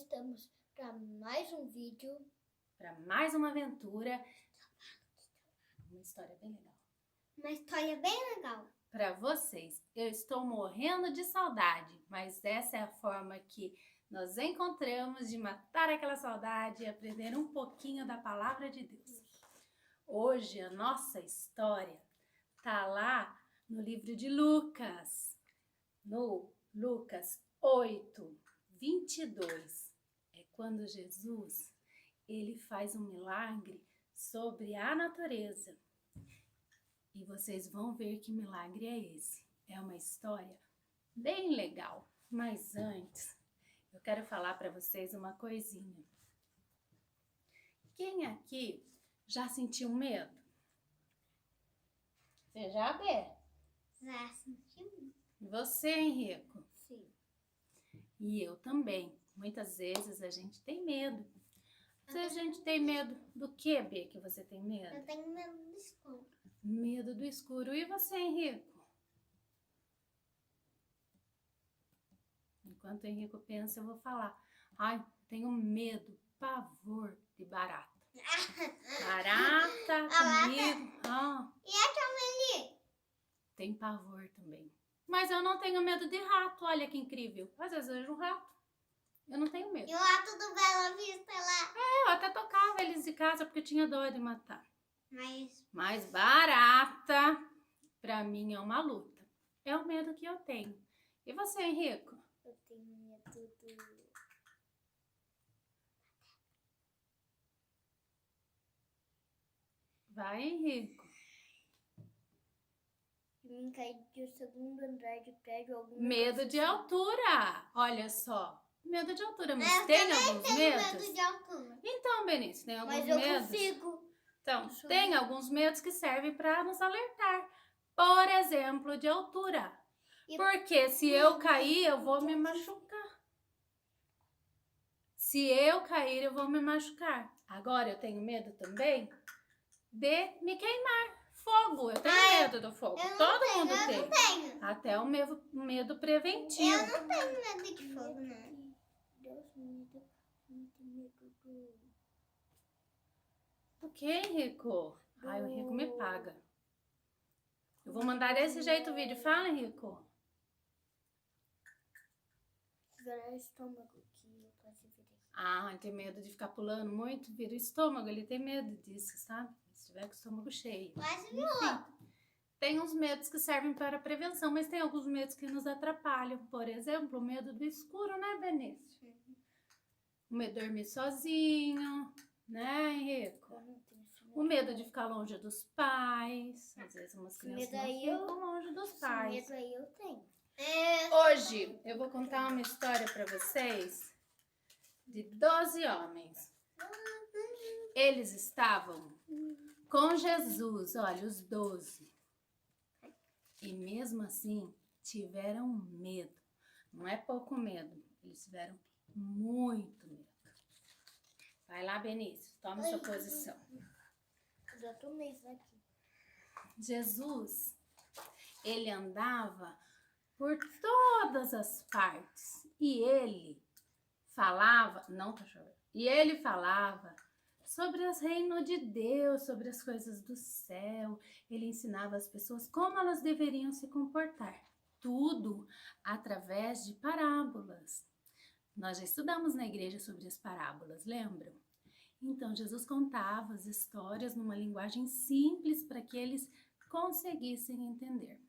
estamos para mais um vídeo. Para mais uma aventura. Uma história bem legal. Uma história bem legal. Para vocês, eu estou morrendo de saudade, mas essa é a forma que nós encontramos de matar aquela saudade e aprender um pouquinho da palavra de Deus. Hoje a nossa história está lá no livro de Lucas, no Lucas 8:22. É quando Jesus ele faz um milagre sobre a natureza. E vocês vão ver que milagre é esse. É uma história bem legal. Mas antes, eu quero falar para vocês uma coisinha. Quem aqui já sentiu medo? Você já, Bê? Já sentiu? Você, Henrico? Sim. E eu também. Muitas vezes a gente tem medo. A gente tem medo do que, Bê, que você tem medo? Eu tenho medo do escuro. Medo do escuro. E você, Henrico? Enquanto o Henrico pensa, eu vou falar. Ai, tenho medo, pavor de barata. Barata comigo. E a Cameli? Tem pavor também. Mas eu não tenho medo de rato. Olha que incrível. Às vezes eu vejo um rato. Eu não tenho medo. E o rato do Bela Vista lá? Eu até tocava eles de casa porque tinha dó de matar. Mas Barata, pra mim, é uma luta. É o medo que eu tenho. E você, Henrico? eu tenho medo do... Vai, Henrico. Me cair do segundo andar de prédio. Alguma Medo coisa de assim. altura. Olha só. Medo de altura. Mas Eu tem também alguns tenho medos? medo de altura. Então, Benício, tem alguns Mas eu medos? consigo. Então, Deixa eu tem ver. alguns medos que servem para nos alertar. Por exemplo, de altura. E- Porque se eu cair, eu vou me machucar. Se eu cair, eu vou me machucar. Agora, eu tenho medo também de me queimar. Fogo, eu tenho medo do fogo. Eu não Todo tenho, mundo eu tem. não tenho. Até o medo preventivo. Eu não tenho medo de fogo, não. Deus me deu muito medo do... O que, Henrico? Ai, o Henrico me paga. Eu vou mandar desse jeito o vídeo. Fala, Henrico. Virar estômago que eu quase virei. Ah, tem medo de ficar pulando muito, vira o estômago. Ele tem medo disso, sabe? Se tiver com o estômago cheio. Quase virou. Tem uns medos que servem para prevenção, mas tem alguns medos que nos atrapalham. Por exemplo, o medo do escuro, né, Benício? O medo de dormir sozinho, né, Henrico? Eu não tenho esse medo. O medo de ficar longe dos pais. Às vezes umas Esse crianças medo não aí ficam longe dos pais. Esse medo aí eu tenho. Hoje eu vou contar uma história para vocês de 12 homens. Eles estavam com Jesus, olha, os 12. E mesmo assim tiveram medo. Não é pouco medo, eles tiveram muito medo. Vai lá, Benício, toma sua posição. Eu já tomei isso aqui. Jesus, ele andava por todas as partes e ele falava, ele falava sobre o reino de Deus, sobre as coisas do céu. Ele ensinava as pessoas como elas deveriam se comportar. Tudo através de parábolas. Nós já estudamos na igreja sobre as parábolas, lembram? Então, Jesus contava as histórias numa linguagem simples para que eles conseguissem entender.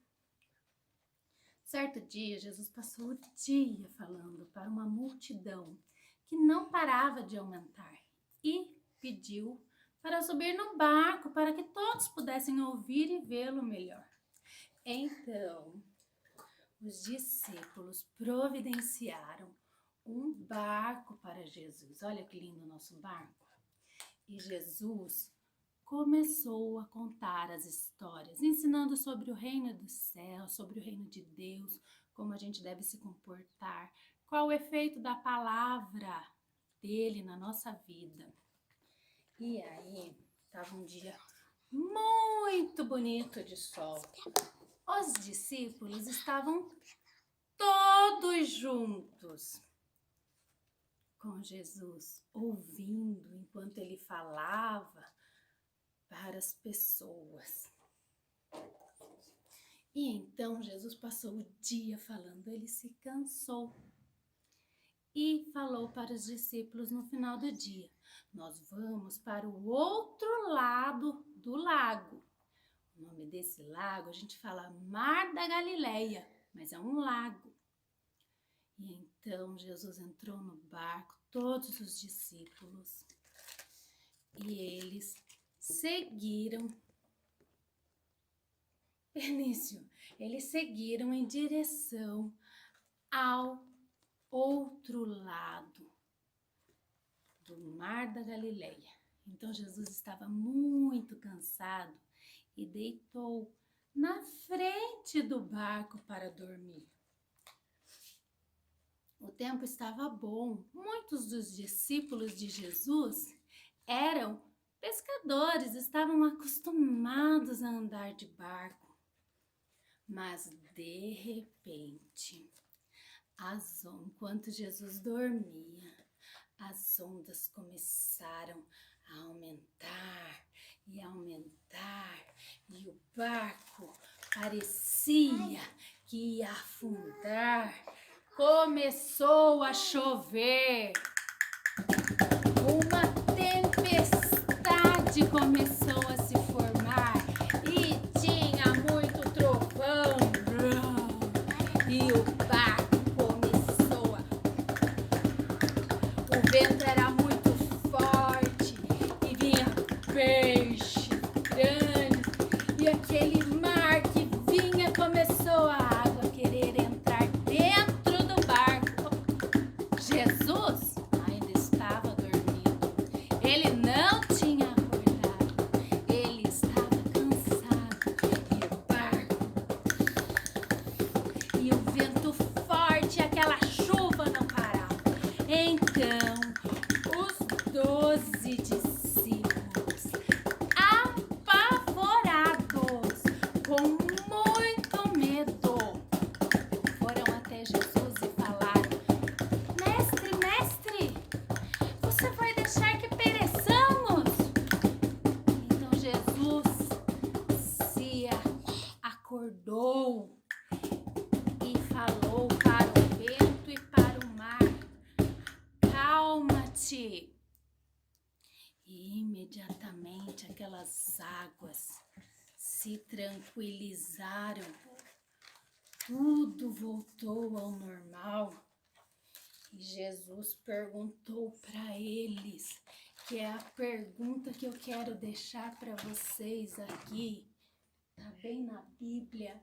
Certo dia, Jesus passou o dia falando para uma multidão que não parava de aumentar e pediu para subir no barco para que todos pudessem ouvir e vê-lo melhor. Então, os discípulos providenciaram um barco para Jesus. Olha que lindo o nosso barco. E Jesus começou a contar as histórias, ensinando sobre o reino do céu, sobre o reino de Deus, como a gente deve se comportar, qual o efeito da palavra dele na nossa vida. E aí, estava um dia muito bonito de sol. Os discípulos estavam todos juntos, com Jesus, ouvindo enquanto ele falava para as pessoas. E então Jesus passou o dia falando, ele se cansou e falou para os discípulos no final do dia: nós vamos para o outro lado do lago. O nome desse lago a gente fala Mar da Galileia, mas é um lago. E então Jesus entrou no barco, todos os discípulos, e eles seguiram. Benício, eles seguiram em direção ao outro lado do Mar da Galileia. Então Jesus estava muito cansado e deitou na frente do barco para dormir. O tempo estava bom. Muitos dos discípulos de Jesus eram pescadores, estavam acostumados a andar de barco. Mas de repente, enquanto Jesus dormia, as ondas começaram a aumentar e aumentar, e o barco parecia que ia afundar. Começou a chover, uma tempestade começou a se formar e tinha muito trovão. E o barco começou o vento era muito forte e vinha peixe grande. E aquele mar que vinha, começou a água querer entrar dentro do barco. Jesus ainda estava dormindo. Ele não tinha acordado. Ele estava cansado. E o barco, e o vento forte, aquela chuva não parava. Então, os 12 discípulos, apavorados, com muito medo, foram até Jesus e falaram: Mestre, mestre, você vai deixar que pereçamos? Então Jesus se acordou e falou para o vento e para o mar: calma-te. E imediatamente aquelas águas se tranquilizaram, tudo voltou ao normal. E Jesus perguntou para eles, que é a pergunta que eu quero deixar para vocês aqui, tá bem na Bíblia,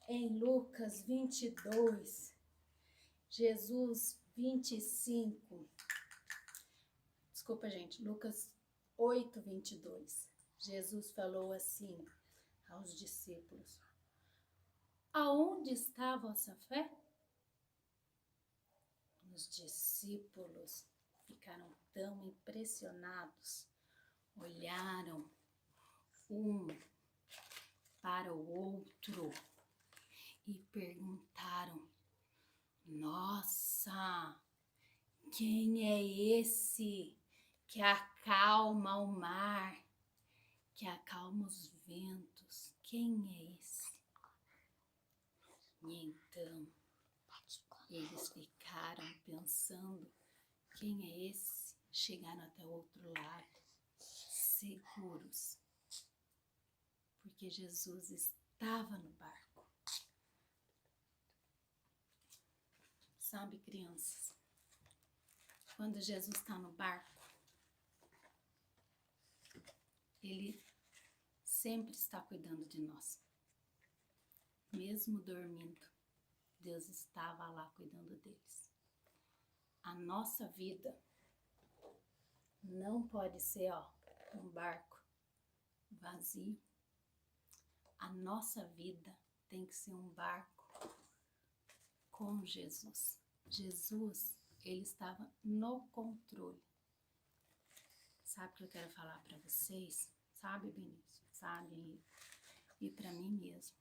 em Lucas 22, Jesus 25, desculpa gente, Lucas 8, 22, Jesus falou assim aos discípulos: aonde está a vossa fé? Os discípulos ficaram tão impressionados, olharam um para o outro e perguntaram: nossa, quem é esse que acalma o mar, que acalma os ventos? Quem é esse? E então eles ficaram pensando: quem é esse? Chegaram até o outro lado, seguros, porque Jesus estava no barco. Sabe, crianças, quando Jesus está no barco, Ele sempre está cuidando de nós. Mesmo dormindo, Deus estava lá cuidando deles. A nossa vida não pode ser, um barco vazio. A nossa vida tem que ser um barco com Jesus. Jesus, ele estava no controle. Sabe o que eu quero falar para vocês? Sabe, Benício? Sabe? E para mim mesmo.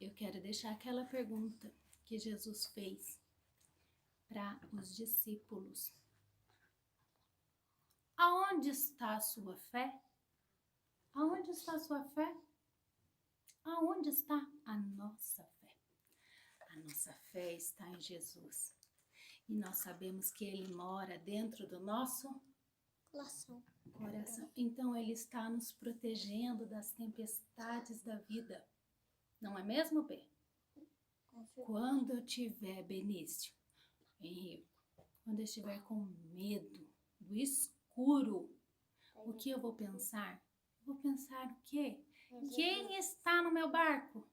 Eu quero deixar aquela pergunta que Jesus fez para os discípulos: aonde está a sua fé? Aonde está a sua fé? Aonde está a nossa fé? A nossa fé está em Jesus. E nós sabemos que Ele mora dentro do nosso coração. Então Ele está nos protegendo das tempestades da vida. Não é mesmo, Bê? Quando eu tiver, Benício, Henrique, quando eu estiver com medo do escuro, o que eu vou pensar? Vou pensar o quê? Quem está no meu barco?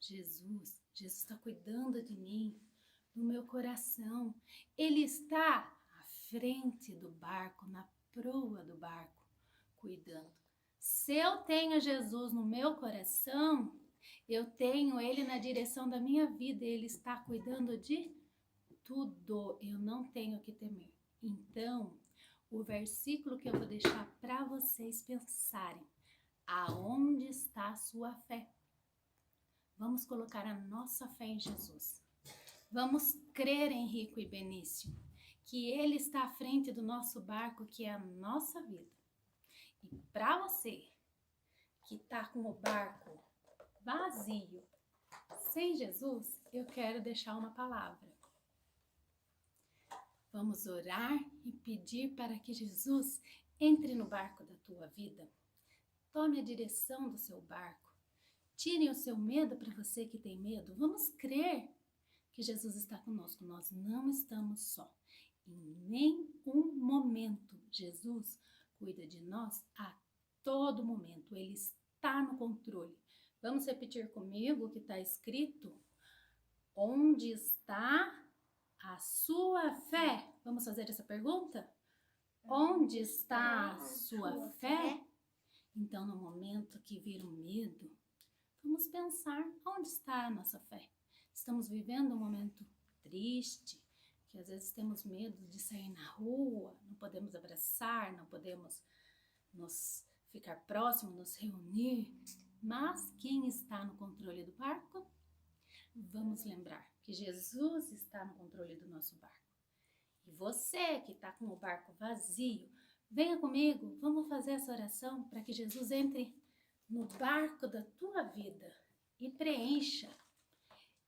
Jesus. Jesus está cuidando de mim, do meu coração. Ele está à frente do barco, na proa do barco, cuidando. Se eu tenho Jesus no meu coração, eu tenho Ele na direção da minha vida. Ele está cuidando de tudo. Eu não tenho que temer. Então, o versículo que eu vou deixar para vocês pensarem: aonde está a sua fé? Vamos colocar a nossa fé em Jesus. Vamos crer, Henrico e Benício, que Ele está à frente do nosso barco, que é a nossa vida. E para você que está com o barco vazio, sem Jesus, eu quero deixar uma palavra. Vamos orar e pedir para que Jesus entre no barco da tua vida. Tome a direção do seu barco. Tire o seu medo para você que tem medo. Vamos crer que Jesus está conosco. Nós não estamos só. Em nenhum momento Jesus cuida de nós a todo momento. Ele está no controle. Vamos repetir comigo o que está escrito? Onde está a sua fé? Vamos fazer essa pergunta? Onde está a sua fé? Então, no momento que vir o medo, vamos pensar: onde está a nossa fé? Estamos vivendo um momento triste, que às vezes temos medo de sair na rua, não podemos abraçar, não podemos nos ficar próximos, nos reunir. Mas quem está no controle do barco? Vamos lembrar que Jesus está no controle do nosso barco. E você que está com o barco vazio, venha comigo, vamos fazer essa oração para que Jesus entre no barco da tua vida e preencha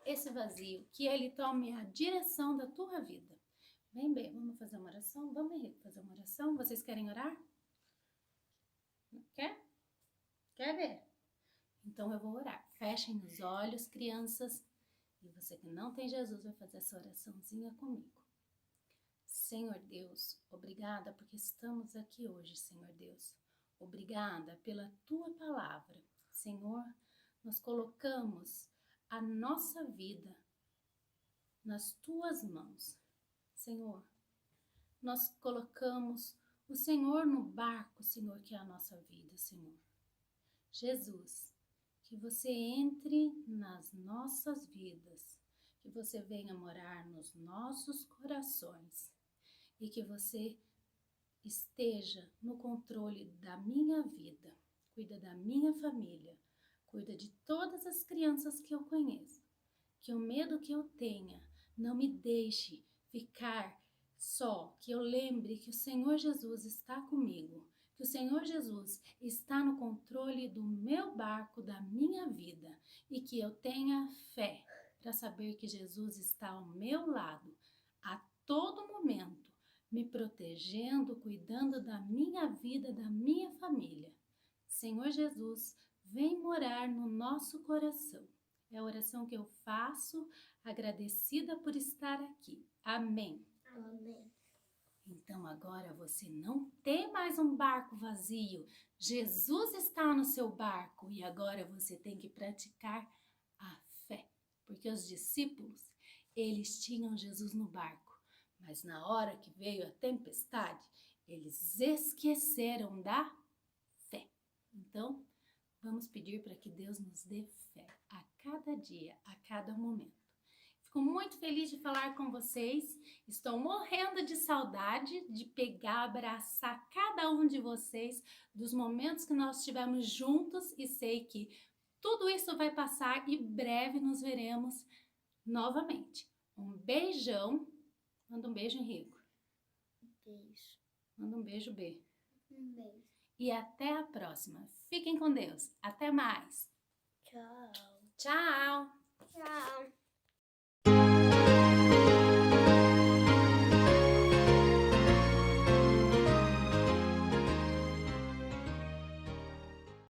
esse vazio, que Ele tome a direção da tua vida. Vem, bem, vamos fazer uma oração? Vamos, Henrique, fazer uma oração? Vocês querem orar? Quer? Quer ver? Então eu vou orar. Fechem os olhos, crianças, e você que não tem Jesus vai fazer essa oraçãozinha comigo. Senhor Deus, obrigada porque estamos aqui hoje, Senhor Deus. Obrigada pela Tua palavra. Senhor, nós colocamos a nossa vida nas Tuas mãos. Senhor, nós colocamos o Senhor no barco, Senhor, que é a nossa vida, Senhor. Jesus, que você entre nas nossas vidas, que você venha morar nos nossos corações e que você esteja no controle da minha vida, cuida da minha família, cuida de todas as crianças que eu conheço. Que o medo que eu tenha não me deixe ficar só, que eu lembre que o Senhor Jesus está comigo, que o Senhor Jesus está no controle do meu barco, da minha vida, e que eu tenha fé para saber que Jesus está ao meu lado a todo momento, me protegendo, cuidando da minha vida, da minha família. Senhor Jesus, vem morar no nosso coração. É a oração que eu faço, agradecida por estar aqui. Amém. Amém. Então agora você não tem mais um barco vazio. Jesus está no seu barco e agora você tem que praticar a fé. Porque os discípulos, eles tinham Jesus no barco. Mas na hora que veio a tempestade, eles esqueceram da fé. Então, vamos pedir para que Deus nos dê fé a cada dia, a cada momento. Fico muito feliz de falar com vocês. Estou morrendo de saudade de pegar, abraçar cada um de vocês, dos momentos que nós estivemos juntos, e sei que tudo isso vai passar e breve nos veremos novamente. Um beijão. Manda um beijo, Henrico. Beijo. Manda um beijo, B. Um beijo. E até a próxima. Fiquem com Deus. Até mais. Tchau. Tchau. Tchau.